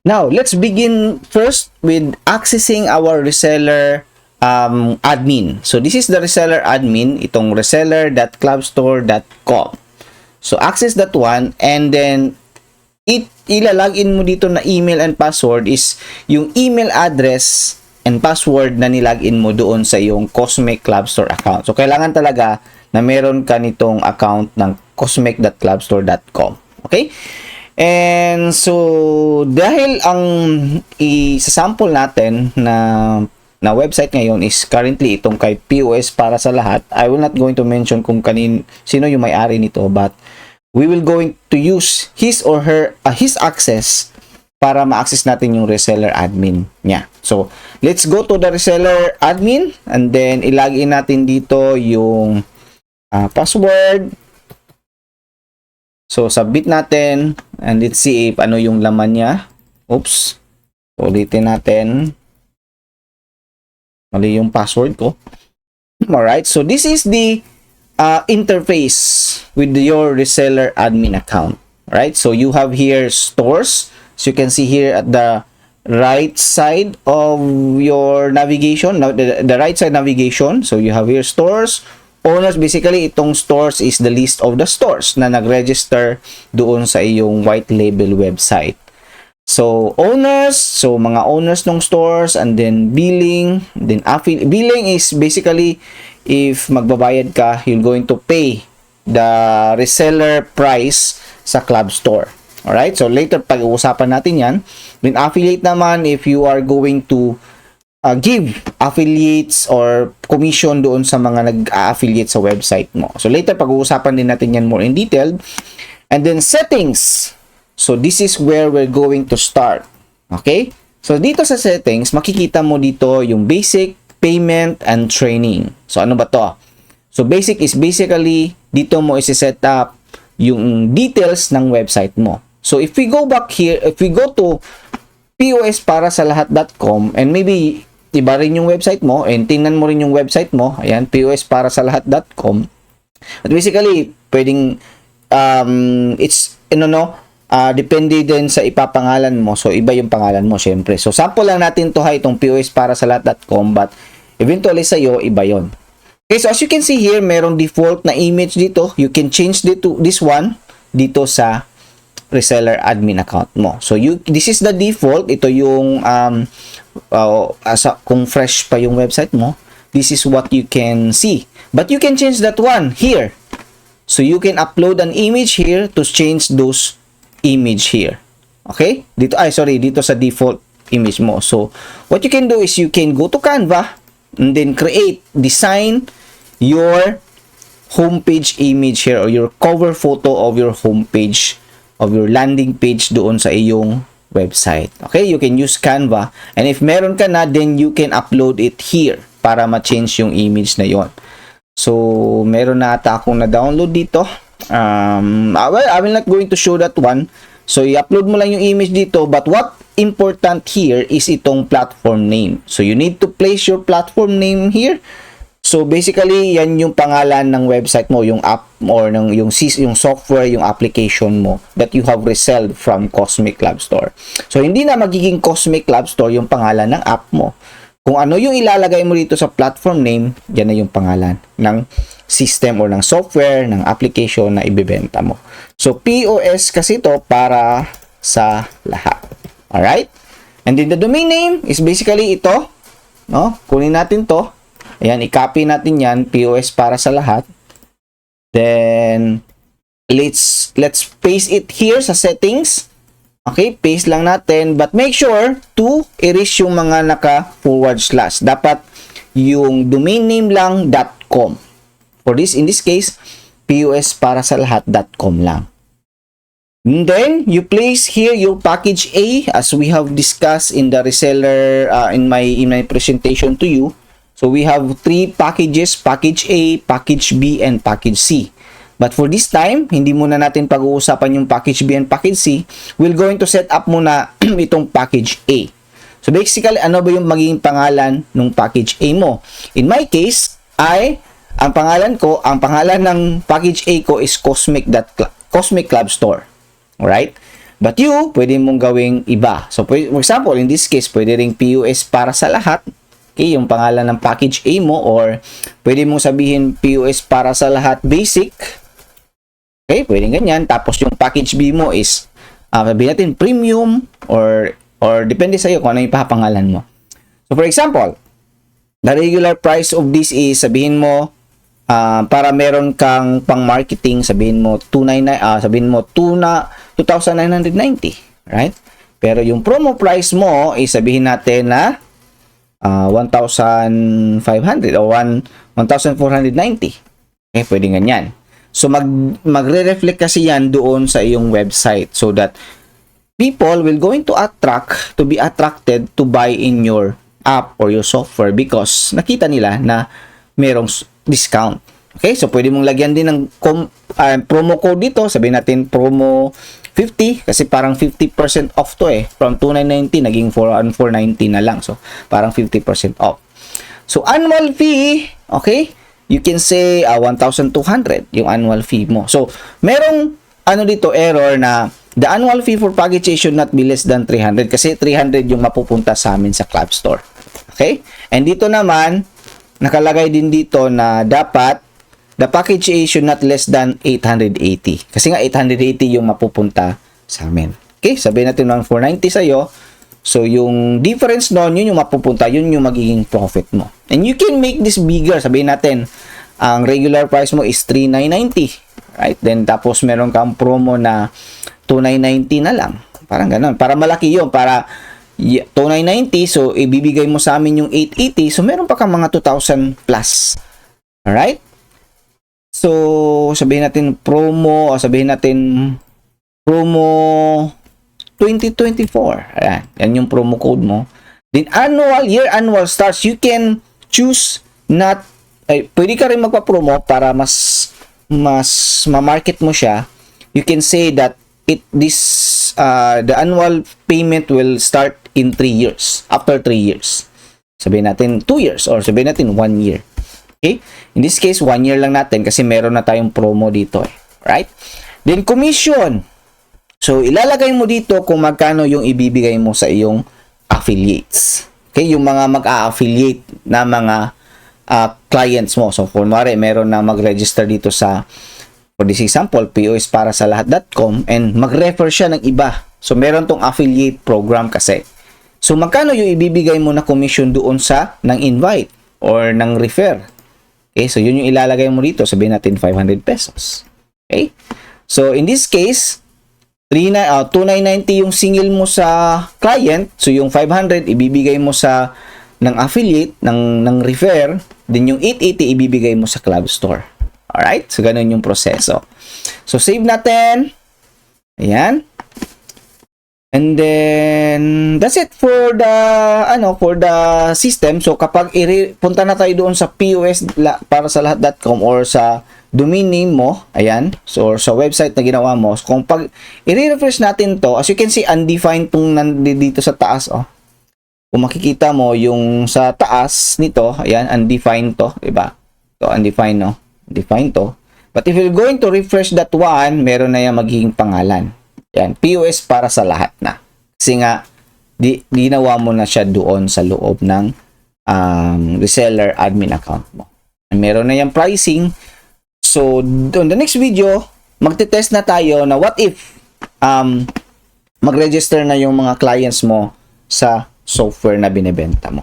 Now, let's begin first with accessing our reseller admin. So, this is the reseller admin, itong reseller.clubstore.com. So, access that one and then ilalagin mo dito na email and password is yung email address and password na nilagin mo doon sa yung Cosmic Club Store account. So, kailangan talaga na meron ka nitong account ng cosmic.clubstore.com. Okay? And so, dahil ang isasample natin na website ngayon is currently itong kay POS para sa lahat, I will not going to mention kung sino yung may-ari nito, but we will going to use his or her his access para ma-access natin yung reseller admin niya. So, let's go to the reseller admin and then ilagin natin dito yung password. So, submit natin and let's see if ano yung laman niya. Oops. Ulitin natin. Mali yung password ko. Alright. So, this is the interface with your reseller admin account. Right? So, you have here stores. So, you can see here at the right side of your navigation. The right side navigation. So, you have here stores. Owners, basically, itong stores is the list of the stores na nag-register doon sa iyong white label website. So, owners, so mga owners ng stores, and then billing, then billing is basically, if magbabayad ka, you're going to pay the reseller price sa Club Store. Alright? So, later, pag-uusapan natin yan. Then, affiliate naman, if you are going to give affiliates or commission doon sa mga nag-affiliate sa website mo. So, later, pag-uusapan din natin yan more in detail. And then, settings. So, this is where we're going to start. Okay? So, dito sa settings, makikita mo dito yung basic, payment, and training. So, ano ba to? So, basic is basically, dito mo isi-set up yung details ng website mo. So, if we go back here, if we go to posparaSaLahat.com and maybe iba rin yung website mo and tingnan mo rin yung website mo, ayan, posparaSaLahat.com. At basically, pwedeng depende din sa ipapangalan mo. So, iba yung pangalan mo, syempre. So, sample lang natin to itong posparaSaLahat.com, but eventually sa'yo, iba yon. Okay, so as you can see here, merong default na image dito. You can change this one dito sa reseller admin account mo. So, this is the default. Ito yung kung fresh pa yung website mo, this is what you can see. But you can change that one here. So, you can upload an image here to change those image here. Okay? Dito sa default image mo. So, what you can do is you can go to Canva and then design your homepage image here or your cover photo of your homepage of your landing page doon sa iyong website. Okay? You can use Canva. And if meron ka na, then you can upload it here para ma-change yung image na yon. So, meron na ata akong na-download dito. Well, I will not going to show that one. So, i-upload mo lang yung image dito. But what important here is itong platform name. So, you need to place your platform name here. So, basically, yan yung pangalan ng website mo, yung app or yung software, yung application mo that you have reselled from Cosmic Club Store. So, hindi na magiging Cosmic Club Store yung pangalan ng app mo. Kung ano yung ilalagay mo dito sa platform name, yan na yung pangalan ng system or ng software, ng application na ibebenta mo. So, POS kasi to para sa lahat. Alright? And then the domain name is basically ito. No? Kunin natin to. Ayan, i-copy natin yan, POS para sa lahat. Then, let's paste it here sa settings. Okay, paste lang natin. But make sure to erase yung mga naka-forward slash. Dapat yung domain name lang .com. In this case, posparaSaLahat.com lang. And then, you place here your package A as we have discussed in the reseller, in my presentation to you. So, we have 3 packages, package A, package B, and package C. But for this time, hindi muna natin pag-uusapan yung package B and package C. We're going to set up muna itong package A. So, basically, ano ba yung magiging pangalan ng package A mo? In my case, ang pangalan ng package A ko is Cosmic Club Store. Alright? But pwede mong gawing iba. So, for example, in this case, pwede ring POS para sa lahat. Okay, yung pangalan ng package A mo, or pwede mong sabihin POS para sa lahat basic. Okay, pwede ganyan. Tapos yung package B mo is sabihin natin premium, or depende sa iyo kung ano yung papangalan mo. So for example, the regular price of this is, sabihin mo para meron kang pang-marketing, sabihin mo 2,990, right? Pero yung promo price mo is sabihin natin na 1,500 o 1,490. Okay, pwede ganyan. So, magre-reflect kasi yan doon sa iyong website so that people will going to be attracted to buy in your app or your software because nakita nila na merong discount. Okay, so pwede mong lagyan din ng promo code dito. Sabihin natin promo 50 kasi parang 50% off to from 2,990 naging 4,490 na lang. So, parang 50% off. So, annual fee, okay? You can say 1,200 yung annual fee mo. So, merong dito error na the annual fee for package should not be less than 300 kasi 300 yung mapupunta sa amin sa Club Store. Okay? And dito naman, nakalagay din dito na dapat the package A should not less than 880. Kasi nga 880 yung mapupunta sa amin. Okay? Sabihin natin 490 sa'yo. So, yung difference noon, yun yung mapupunta. Yun yung magiging profit mo. And you can make this bigger. Sabihin natin, ang regular price mo is 3,990. Right? Then, tapos meron kang promo na 2,990 na lang. Parang ganun. Para malaki yun. Para 2,990. So, ibibigay mo sa amin yung 880. So, meron pa kang mga 2,000 plus. Alright? So, sabihin natin promo, o sabihin natin promo 2024. Ayan, yan yung promo code mo. Then, year annual starts, you can choose not, pwede ka rin magpa-promo para mas ma-market mo siya. You can say that the annual payment will start in 3 years, after 3 years. Sabihin natin 2 years, or sabihin natin 1 year. Okay? In this case, 1 year lang natin kasi meron na tayong promo dito. Right? Then, commission. So, ilalagay mo dito kung magkano yung ibibigay mo sa iyong affiliates. Okay? Yung mga mag-a-affiliate na mga clients mo. So, kung meron na mag-register dito sa, for this example, POS para sa lahat.com and mag-refer siya ng iba. So, meron tong affiliate program kasi. So, magkano yung ibibigay mo na commission doon sa ng invite or ng refer? Okay, so yun yung ilalagay mo dito. Sabihin natin 500 pesos. Okay? So, in this case, 2,990 yung single mo sa client. So, yung 500 ibibigay mo sa ng affiliate, ng refer. Then, yung 880 ibibigay mo sa Club Store. Alright? So, ganun yung proseso. So, save natin. Ayan. And then, that's it for the system. So, kapag punta na tayo doon sa POS para sa lahat.com or sa domain name mo, ayan, so, or sa website na ginawa mo, so, kung pag i-refresh natin to, as you can see, undefined tong nandito sa taas, Kung makikita mo, yung sa taas nito, ayan, undefined to, diba? So, undefined, no? Undefined to. But if you're going to refresh that one, meron na yung magiging pangalan. Yan, POS para sa lahat na. Kasi nga, ginawa mo na siya doon sa loob ng reseller admin account mo. Meron na yung pricing. So, on the next video, magte-test na tayo na what if mag-register na yung mga clients mo sa software na binebenta mo.